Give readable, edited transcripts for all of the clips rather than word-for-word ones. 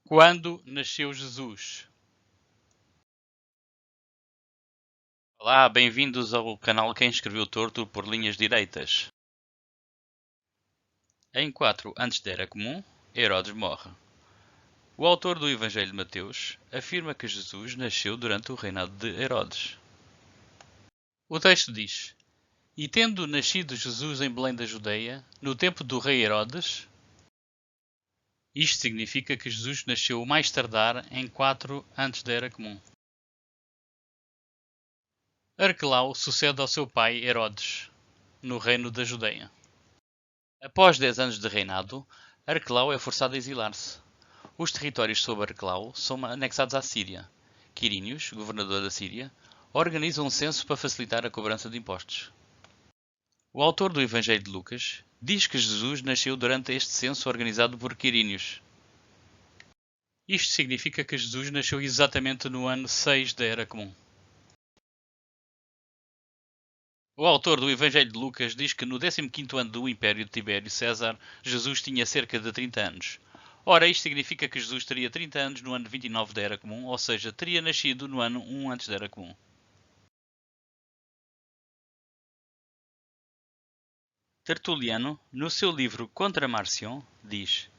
Quando nasceu Jesus? Olá, bem-vindos ao canal Quem Escreveu Torto por Linhas Direitas. Em 4 antes da Era Comum, Herodes morre. O autor do Evangelho de Mateus afirma que Jesus nasceu durante o reinado de Herodes. O texto diz: E tendo nascido Jesus em Belém da Judeia, no tempo do rei Herodes. Isto significa que Jesus nasceu o mais tardar em 4 antes da Era Comum. Arquelau sucede ao seu pai Herodes, no reino da Judeia. Após 10 anos de reinado, Arquelau é forçado a exilar-se. Os territórios sob Arquelau são anexados à Síria. Quirinius, governador da Síria, organiza um censo para facilitar a cobrança de impostos. O autor do Evangelho de Lucas diz que Jesus nasceu durante este censo organizado por Quirinius. Isto significa que Jesus nasceu exatamente no ano 6 da Era Comum. O autor do Evangelho de Lucas diz que no 15º ano do Império de Tibério César, Jesus tinha cerca de 30 anos. Ora, isto significa que Jesus teria 30 anos no ano 29 da Era Comum, ou seja, teria nascido no ano 1 antes da Era Comum. Tertuliano, no seu livro Contra Marcion, diz: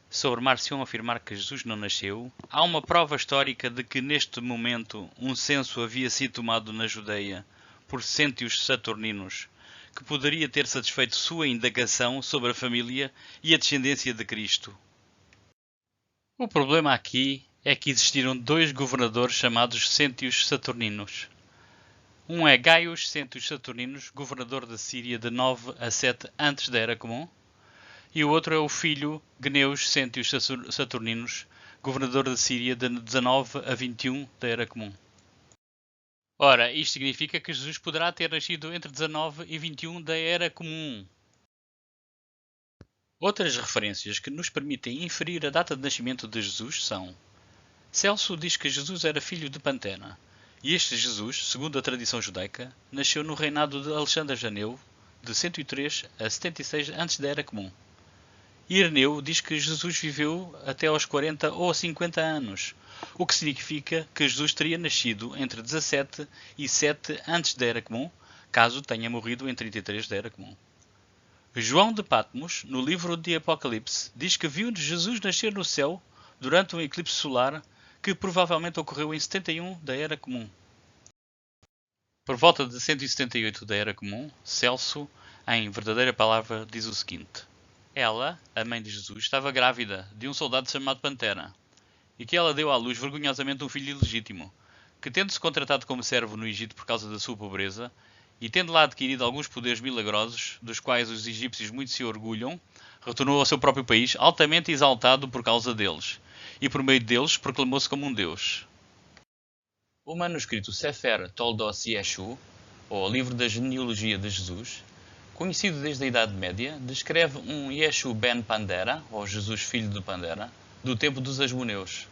sobre Marcion afirmar que Jesus não nasceu, há uma prova histórica de que neste momento um censo havia sido tomado na Judeia por cêntios saturninos, que poderia ter satisfeito sua indagação sobre a família e a descendência de Cristo. O problema aqui é que existiram dois governadores chamados cêntios saturninos. Um é Gaius Cêntios Saturninus, governador da Síria de 9 a 7 antes da Era Comum, e o outro é o filho Gneus Cêntios Saturninus, governador da Síria de 19 a 21 da Era Comum. Ora, isto significa que Jesus poderá ter nascido entre 19 e 21 da Era Comum. Outras referências que nos permitem inferir a data de nascimento de Jesus são: Celso diz que Jesus era filho de Pantera, e este Jesus, segundo a tradição judaica, nasceu no reinado de Alexandre Janeu, de 103 a 76 antes da Era Comum. Ireneu diz que Jesus viveu até aos 40 ou 50 anos, o que significa que Jesus teria nascido entre 17 e 7 antes da Era Comum, caso tenha morrido em 33 da Era Comum. João de Patmos, no livro de Apocalipse, diz que viu Jesus nascer no céu durante um eclipse solar que provavelmente ocorreu em 71 da Era Comum. Por volta de 178 da Era Comum, Celso, em Verdadeira Palavra, diz o seguinte: ela, a mãe de Jesus, estava grávida de um soldado chamado Pantera, e que ela deu à luz vergonhosamente um filho ilegítimo, que tendo-se contratado como servo no Egito por causa da sua pobreza, e tendo lá adquirido alguns poderes milagrosos, dos quais os egípcios muito se orgulham, retornou ao seu próprio país altamente exaltado por causa deles, e por meio deles proclamou-se como um deus. O manuscrito Sefer Toldos Yeshu, ou Livro da Genealogia de Jesus, conhecido desde a Idade Média, descreve um Yeshu ben Pandera, ou Jesus filho de Pandera, do tempo dos Asmoneus.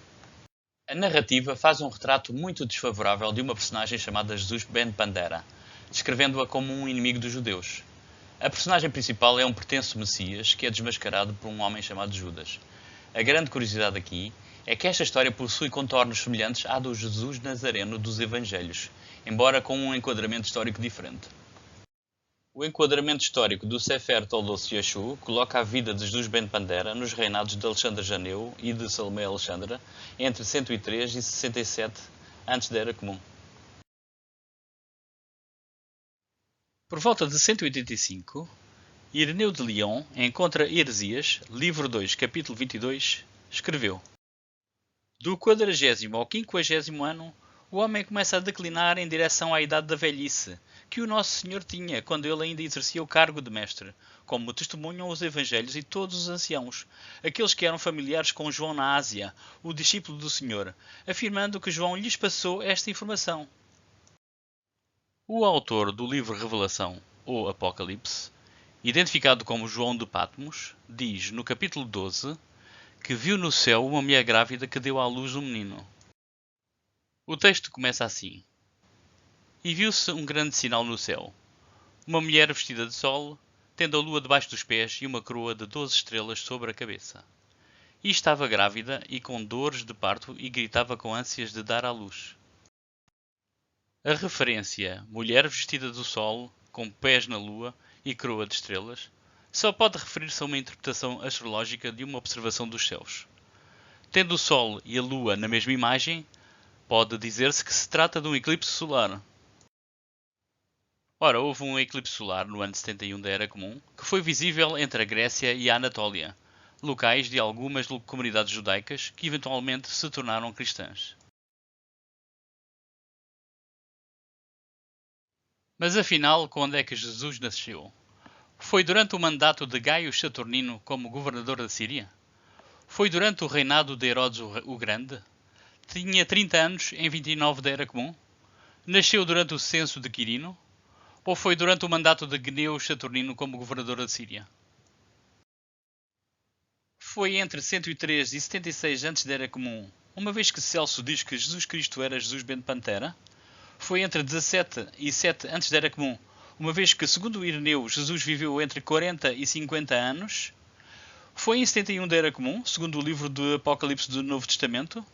A narrativa faz um retrato muito desfavorável de uma personagem chamada Jesus ben Pandera, descrevendo-a como um inimigo dos judeus. A personagem principal é um pretenso Messias que é desmascarado por um homem chamado Judas. A grande curiosidade aqui é que esta história possui contornos semelhantes à do Jesus Nazareno dos Evangelhos, embora com um enquadramento histórico diferente. O enquadramento histórico do Sefer Toldos Yeshu coloca a vida de Jesus ben Pandera nos reinados de Alexandre Janeu e de Salomé Alexandra entre 103 e 67 antes da Era Comum. Por volta de 185, Ireneu de Lyon, em Contra Heresias, livro 2, capítulo 22, escreveu: do 40º ao 50º ano, o homem começa a declinar em direção à idade da velhice, que o Nosso Senhor tinha quando ele ainda exercia o cargo de mestre, como testemunham os Evangelhos e todos os anciãos, aqueles que eram familiares com João na Ásia, o discípulo do Senhor, afirmando que João lhes passou esta informação. O autor do livro Revelação, ou Apocalipse, identificado como João de Patmos, diz no capítulo 12 que viu no céu uma mulher grávida que deu à luz um menino. O texto começa assim: e viu-se um grande sinal no céu, uma mulher vestida de sol, tendo a lua debaixo dos pés e uma coroa de 12 estrelas sobre a cabeça. e estava grávida e com dores de parto e gritava com ânsias de dar à luz. A referência mulher vestida do sol, com pés na lua e coroa de estrelas, só pode referir-se a uma interpretação astrológica de uma observação dos céus. Tendo o sol e a lua na mesma imagem, pode dizer-se que se trata de um eclipse solar. Ora, houve um eclipse solar no ano 71 da Era Comum, que foi visível entre a Grécia e a Anatólia, locais de algumas comunidades judaicas que eventualmente se tornaram cristãs. Mas afinal, quando é que Jesus nasceu? Foi durante o mandato de Gaio Saturnino como governador da Síria? Foi durante o reinado de Herodes o Grande? Tinha 30 anos em 29 da Era Comum? Nasceu durante o censo de Quirino? Ou foi durante o mandato de Gneu Saturnino como governador da Síria? Foi entre 103 e 76 antes da Era Comum, uma vez que Celso diz que Jesus Cristo era Jesus Bento Pantera? Foi entre 17 e 7 antes da Era Comum, uma vez que, segundo Ireneu, Jesus viveu entre 40 e 50 anos? Foi em 71 da Era Comum, segundo o livro do Apocalipse do Novo Testamento?